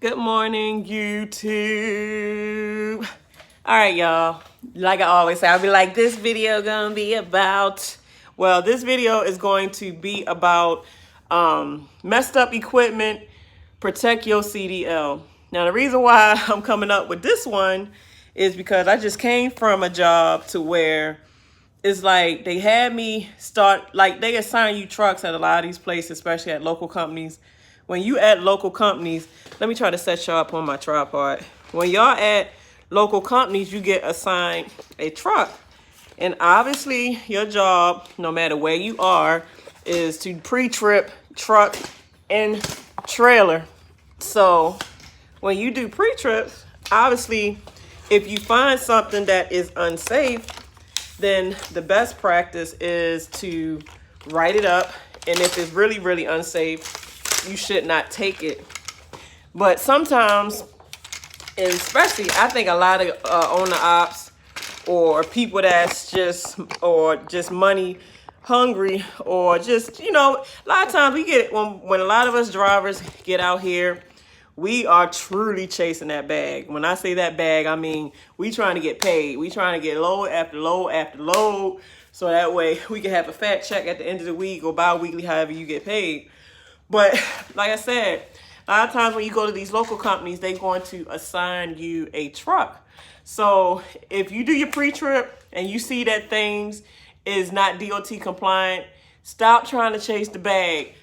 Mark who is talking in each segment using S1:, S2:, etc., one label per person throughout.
S1: Good morning, YouTube. All right, y'all. Like I always say, I'll be like, this video gonna be about, well, this video is going to be about messed up equipment, protect your CDL. Now, the reason why I'm coming up with this one is because I just came from a job to where it's like they had me start, like they assign you trucks at a lot of these places, especially at local companies. When you at local companies, let me try to set y'all up on my tripod. When y'all at local companies, you get assigned a truck. And obviously your job, no matter where you are, is to pre-trip truck and trailer. So when you do pre-trips, obviously if you find something that is unsafe, then the best practice is to write it up. And if it's really, really unsafe, you should not take it. But sometimes, and especially, I think a lot of owner ops or people that's just money hungry, or just, a lot of times we get, when a lot of us drivers get out here, we are truly chasing that bag. When I say that bag, I mean, we trying to get paid. We trying to get load after load after load. So that way we can have a fat check at the end of the week or bi-weekly, however you get paid. But like I said, a lot of times when you go to these local companies, they're going to assign you a truck. So if you do your pre-trip and you see that things is not DOT compliant, stop trying to chase the bag.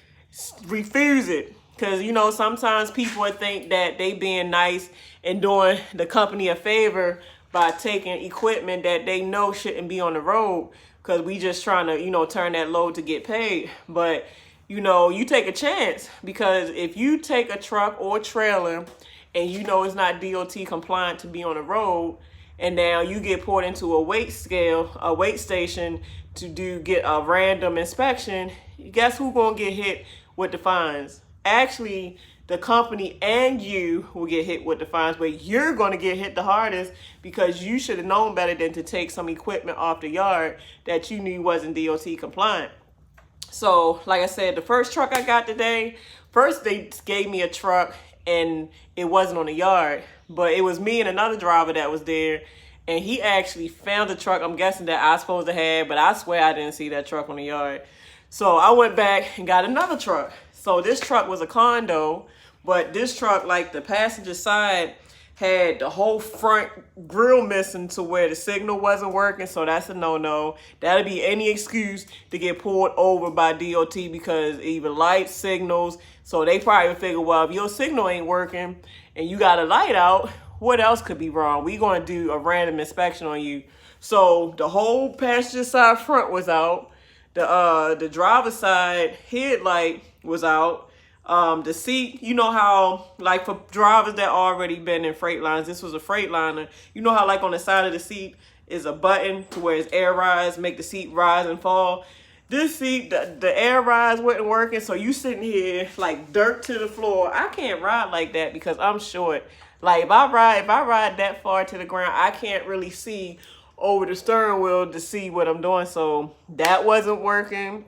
S1: Refuse it. Because, sometimes people would think that they being nice and doing the company a favor by taking equipment that they know shouldn't be on the road, because we just trying to, turn that load to get paid. But you take a chance, because if you take a truck or trailer and it's not DOT compliant to be on the road, and now you get poured into a weight station to get a random inspection, guess who's gonna get hit with the fines? Actually, the company and you will get hit with the fines, but you're going to get hit the hardest because you should have known better than to take some equipment off the yard that you knew wasn't DOT compliant. So, like I said, the first truck I got today, first they gave me a truck and it wasn't on the yard, but it was me and another driver that was there, and he actually found the truck I'm guessing that I was supposed to have, but I swear I didn't see that truck on the yard. So I went back and got another truck. So this truck was a condo, but this truck, like the passenger side, had the whole front grill missing to where the signal wasn't working. So that's a no-no. That'll be any excuse to get pulled over by DOT, because even lights, signals. So they probably figure, well, if your signal ain't working and you got a light out, what else could be wrong? We gonna do a random inspection on you. So the whole passenger side front was out. The driver's side headlight was out. The seat, how, like, for drivers that already been in Freightlines, this was a Freightliner. You know how, like, on the side of the seat is a button to where it's air rise, make the seat rise and fall. This seat, the air rise wasn't working, so you sitting here like dirt to the floor. I can't ride like that because I'm short. Like, if I ride that far to the ground, I can't really see over the steering wheel to see what I'm doing. So that wasn't working.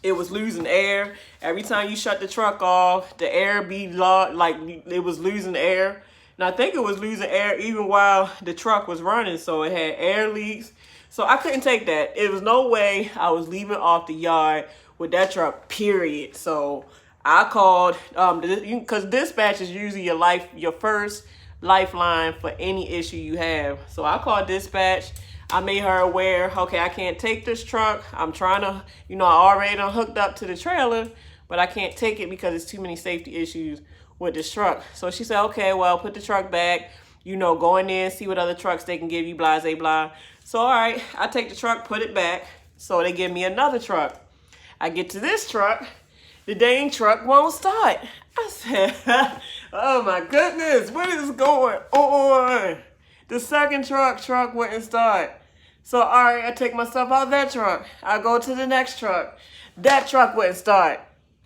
S1: It was losing air. Every time you shut the truck off, the air be like it was losing air. And I think it was losing air even while the truck was running. So it had air leaks. So I couldn't take that. It was no way I was leaving off the yard with that truck, period. So I called, because dispatch is usually your first lifeline for any issue you have. So I called dispatch. I made her aware, okay, I can't take this truck. I'm trying to, I already done hooked up to the trailer, but I can't take it because it's too many safety issues with this truck. So she said, okay, well, put the truck back, go in there and see what other trucks they can give you, blah, blah, blah. So, all right, I take the truck, put it back. So they give me another truck. I get to this truck, the dang truck won't start. I said, oh my goodness, what is going on? The second truck wouldn't start. So, all right, I take myself out of that truck. I go to the next truck. That truck wouldn't start.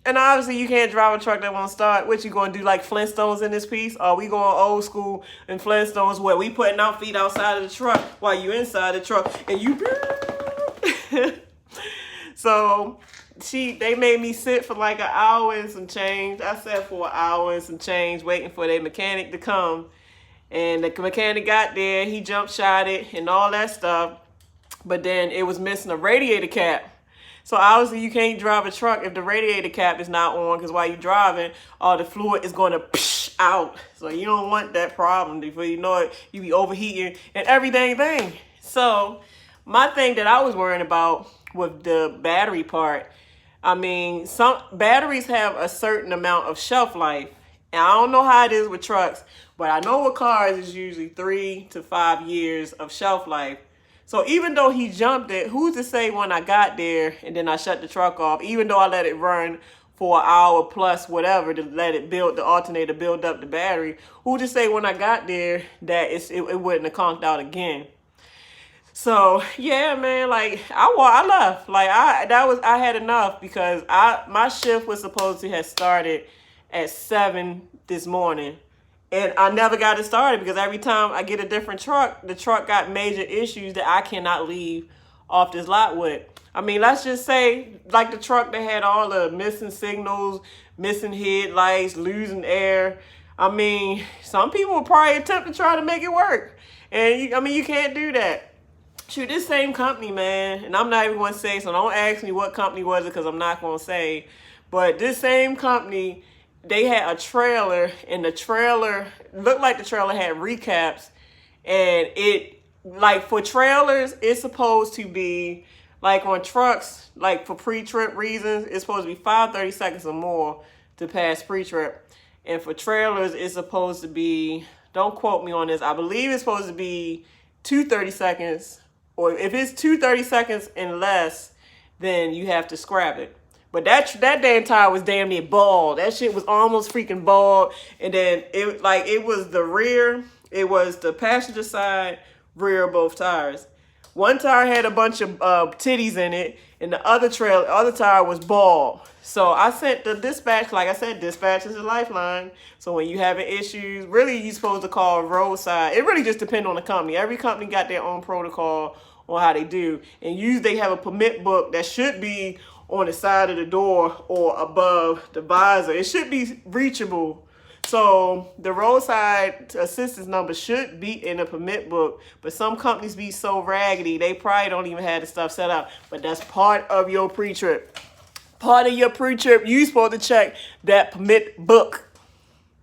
S1: And obviously, you can't drive a truck that won't start. What, you going to do like Flintstones in this piece? Or we going old school in Flintstones where we putting our feet outside of the truck while you inside the truck and you... So they made me sit for like an hour and some change. I sat for an hour and some change waiting for their mechanic to come. And the mechanic got there, he jump shot it and all that stuff. But then it was missing a radiator cap. So obviously you can't drive a truck if the radiator cap is not on, because while you're driving, all the fluid is going to psh out. So you don't want that problem. Before you know it, you be overheating and everything. So my thing that I was worrying about with the battery part, I mean, some batteries have a certain amount of shelf life. And I don't know how it is with trucks, but I know with cars it's usually 3 to 5 years of shelf life. So even though he jumped it, who's to say when I got there and then I shut the truck off, even though I let it run for an hour plus whatever to let it build, the alternator build up the battery, who's to say when I got there that it wouldn't have conked out again? So yeah, man, like I left. Like I had enough, because my shift was supposed to have started at 7 this morning. And I never got it started because every time I get a different truck, the truck got major issues that I cannot leave off this lot with. I mean, let's just say, like the truck that had all the missing signals, missing headlights, losing air. I mean, some people will probably attempt to try to make it work. And you can't do that. Shoot, this same company, man, and I'm not even going to say, so don't ask me what company was it, because I'm not going to say. But this same company, they had a trailer, and the trailer looked like the trailer had recaps, and it, like for trailers, it's supposed to be, like on trucks, like for pre-trip reasons, it's supposed to be 5 seconds or more to pass pre-trip. And for trailers, it's supposed to be, don't quote me on this, I believe it's supposed to be 2 seconds, or if it's 2 seconds and less, then you have to scrap it. But that damn tire was damn near bald. That shit was almost freaking bald. And then it was the rear, it was the passenger side, rear of both tires. One tire had a bunch of titties in it, and the other tire was bald. So I sent the dispatch. Like I said, dispatch is a lifeline. So when you having issues, really you're supposed to call roadside. It really just depends on the company. Every company got their own protocol on how they do. And usually they have a permit book that should be on the side of the door or above the visor. It should be reachable. So the roadside assistance number should be in the permit book, but some companies be so raggedy, they probably don't even have the stuff set up. But that's part of your pre-trip. Part of your pre-trip, you're supposed to check that permit book.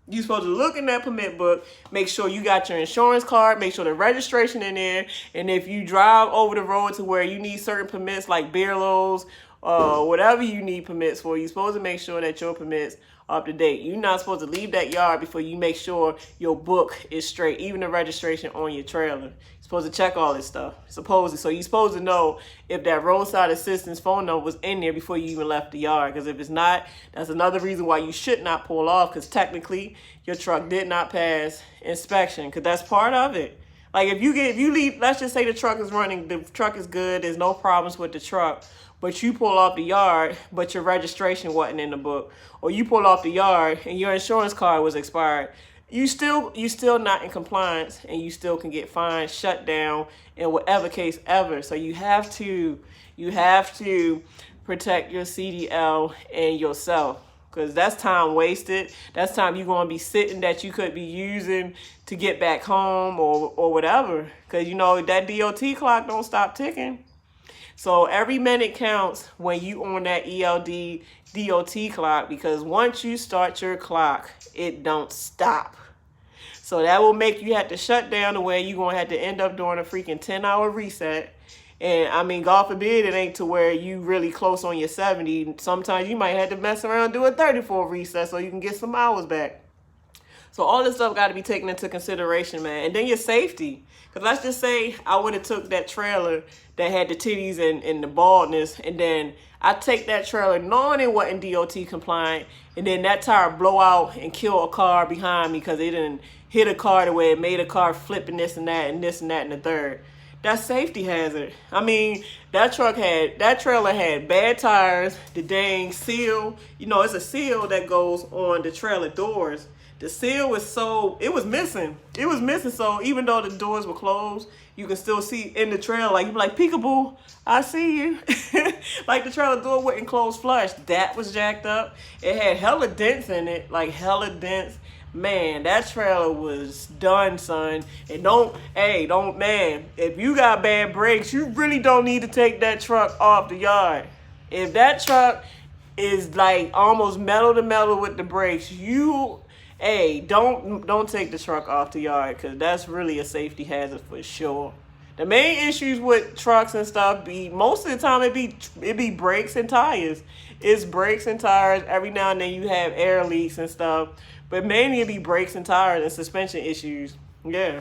S1: You're supposed to look in that permit book, make sure you got your insurance card, make sure the registration in there, and if you drive over the road to where you need certain permits like beer loads, whatever you need permits for, you're supposed to make sure that your permits are up to date. You're not supposed to leave that yard before you make sure your book is straight, even the registration on your trailer. You're supposed to check all this stuff, supposedly. So you're supposed to know if that roadside assistance phone number was in there before you even left the yard. Because if it's not, that's another reason why you should not pull off, because technically your truck did not pass inspection, because that's part of it. Like if you leave, let's just say the truck is running, the truck is good, there's no problems with the truck, but you pull off the yard, but your registration wasn't in the book, or you pull off the yard and your insurance card was expired, you still not in compliance, and you still can get fined, shut down, in whatever case ever. So you have to protect your CDL and yourself, because that's time wasted. That's time you're going to be sitting that you could be using to get back home or whatever, because you know that DOT clock don't stop ticking. So every minute counts when you on that ELD DOT clock, because once you start your clock, it don't stop. So that will make you have to shut down the way you're going to have to end up doing a freaking 10-hour reset. And I mean, God forbid it ain't to where you really close on your 70. Sometimes you might have to mess around and do a 34 reset so you can get some hours back. So all this stuff got to be taken into consideration, man. And then your safety. Because let's just say I would have took that trailer that had the titties and the baldness, and then I take that trailer knowing it wasn't DOT compliant, and then that tire blow out and kill a car behind me because it didn't hit a car the way it made a car flip and this and that and this and that and the third. That's safety hazard. I mean, that trailer had bad tires, the dang seal, it's a seal that goes on the trailer doors. The seal it was missing. It was missing, so even though the doors were closed, you can still see in the trailer, like, you be like, peekaboo, I see you. Like, the trailer door wouldn't close flush. That was jacked up. It had hella dents in it, like hella dents. Man, that trailer was done, son. And man, if you got bad brakes, you really don't need to take that truck off the yard. If that truck is like almost metal to metal with the brakes, don't take the truck off the yard, because that's really a safety hazard for sure. The main issues with trucks and stuff most of the time it be brakes and tires. It's brakes and tires. Every now and then you have air leaks and stuff. But mainly it be brakes and tires and suspension issues. Yeah.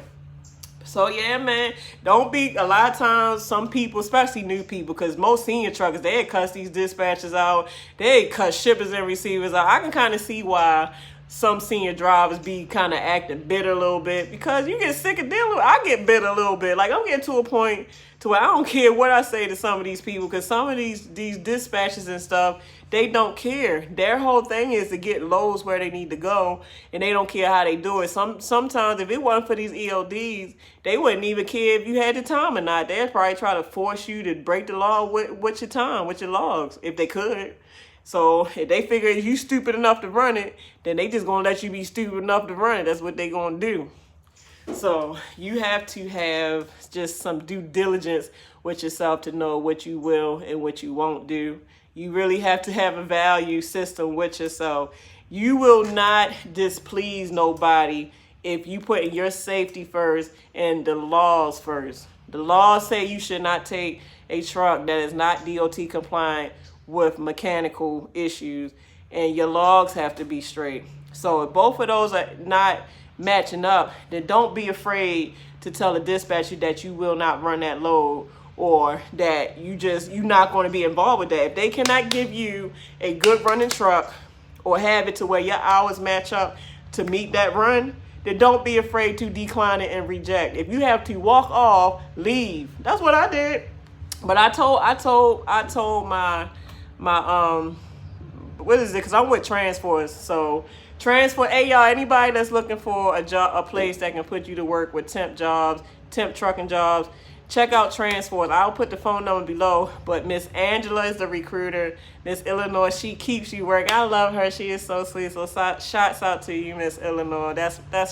S1: So yeah, man, a lot of times some people, especially new people, because most senior truckers, they cuss these dispatchers out. They cut shippers and receivers out. I can kind of see why some senior drivers be kind of acting bitter a little bit, because you get sick of dealing with. I get bitter a little bit. Like, I'm getting to a point to where I don't care what I say to some of these people, because some of these dispatchers and stuff, they don't care. Their whole thing is to get loads where they need to go, and they don't care how they do it. Sometimes if it wasn't for these ELDs, they wouldn't even care if you had the time or not. They'd probably try to force you to break the law with your time, with your logs, if they could. So if they figure you stupid enough to run it, then they just gonna let you be stupid enough to run it. That's what they gonna do. So you have to have just some due diligence with yourself to know what you will and what you won't do. You really have to have a value system with yourself. You will not displease nobody if you put your safety first and the laws first. The laws say you should not take a truck that is not DOT compliant with mechanical issues, and your logs have to be straight. So if both of those are not matching up, then don't be afraid to tell the dispatcher that you will not run that load, or that you're not going to be involved with that. If they cannot give you a good running truck or have it to where your hours match up to meet that run, then don't be afraid to decline it and reject. If you have to walk off, leave. That's what I did. But I told my what is it? Because I'm with Transforce. So Transforce, hey y'all, anybody that's looking for a place that can put you to work with temp trucking jobs, check out Transforce. I'll put the phone number below. But Miss Angela is the recruiter. Miss Illinois, she keeps you working. I love her. She is so sweet. So shots out to you, Miss Illinois.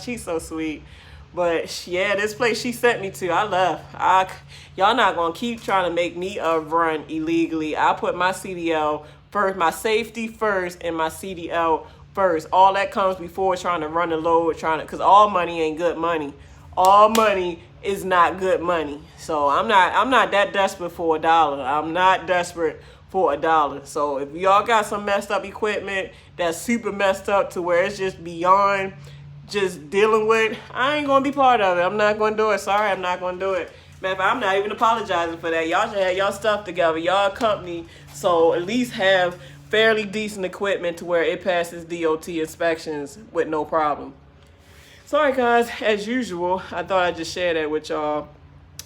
S1: She's so sweet. But yeah, this place she sent me to, I left. Y'all not gonna keep trying to make me run illegally. I put my CDL first, my safety first, and my CDL first. All that comes before trying to run a load, because all money ain't good money. All money is not good money. So I'm not that desperate for $1. I'm not desperate for $1. So if y'all got some messed up equipment that's super messed up to where it's just beyond just dealing with, I ain't gonna be part of it. I'm not gonna do it. Sorry, I'm not gonna do it. Man, I'm not even apologizing for that. Y'all should have y'all stuff together. Y'all a company, so at least have fairly decent equipment to where it passes DOT inspections with no problem. Sorry guys, as usual, I thought I'd just share that with y'all.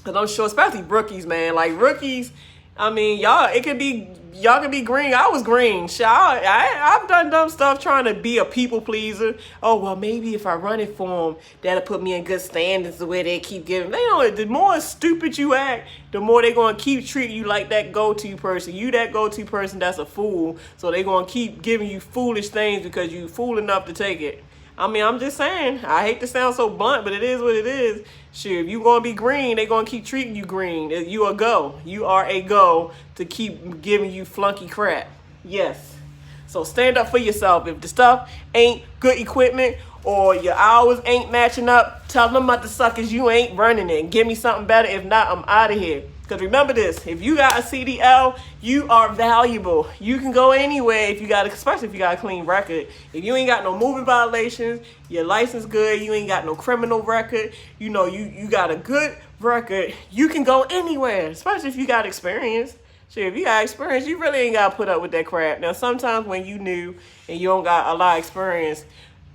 S1: Cause I'm sure, especially rookies, man. Like rookies, I mean, y'all can be green. I was green. I've done dumb stuff trying to be a people pleaser. Oh, well, maybe if I run it for them, that'll put me in good standings the way they keep giving. They know the more stupid you act, the more they're going to keep treating you like that go-to person. You that go-to person that's a fool. So they're going to keep giving you foolish things because you fool enough to take it. I mean, I'm just saying, I hate to sound so blunt, but it is what it is. Sure, if you going to be green, they're going to keep treating you green. You a go. You are a go to keep giving you flunky crap. Yes. So stand up for yourself. If the stuff ain't good equipment or your hours ain't matching up, tell them about the suckers you ain't running it. Give me something better. If not, I'm out of here. Because remember this, if you got a CDL, you are valuable. You can go anywhere especially if you got a clean record. If you ain't got no moving violations, your license good, you ain't got no criminal record, you got a good record, you can go anywhere, especially if you got experience. So if you got experience, you really ain't got to put up with that crap. Now, sometimes when you new and you don't got a lot of experience,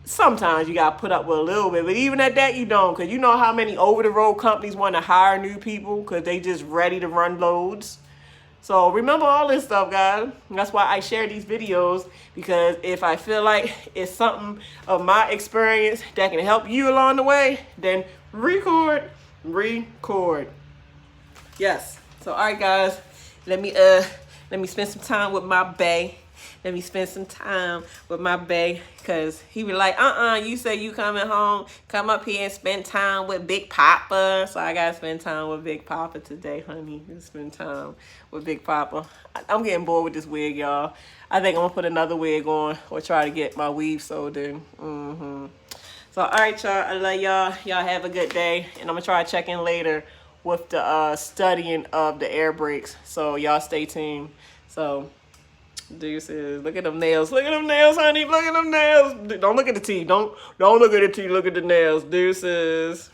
S1: sometimes you gotta put up with a little bit, but even at that you don't, because you know how many over-the-road companies want to hire new people because they just ready to run loads. So remember all this stuff, guys. That's why I share these videos, because if I feel like it's something of my experience that can help you along the way, then record. Yes. So all right, guys, let me spend some time with my bae. Let me spend some time with my bae, because he be like, you say you coming home, come up here and spend time with Big Papa. So I gotta spend time with Big Papa today, honey. Spend time with Big Papa. I'm getting bored with this wig, y'all. I think I'm gonna put another wig on or try to get my weave sewed in. So all right, y'all, I love y'all. Y'all have a good day, and I'm gonna try to check in later with the studying of the air brakes. So y'all stay tuned. So deuces. Look at them nails. Look at them nails, honey. Look at them nails. Don't look at the teeth. Don't look at the teeth. Look at the nails. Deuces.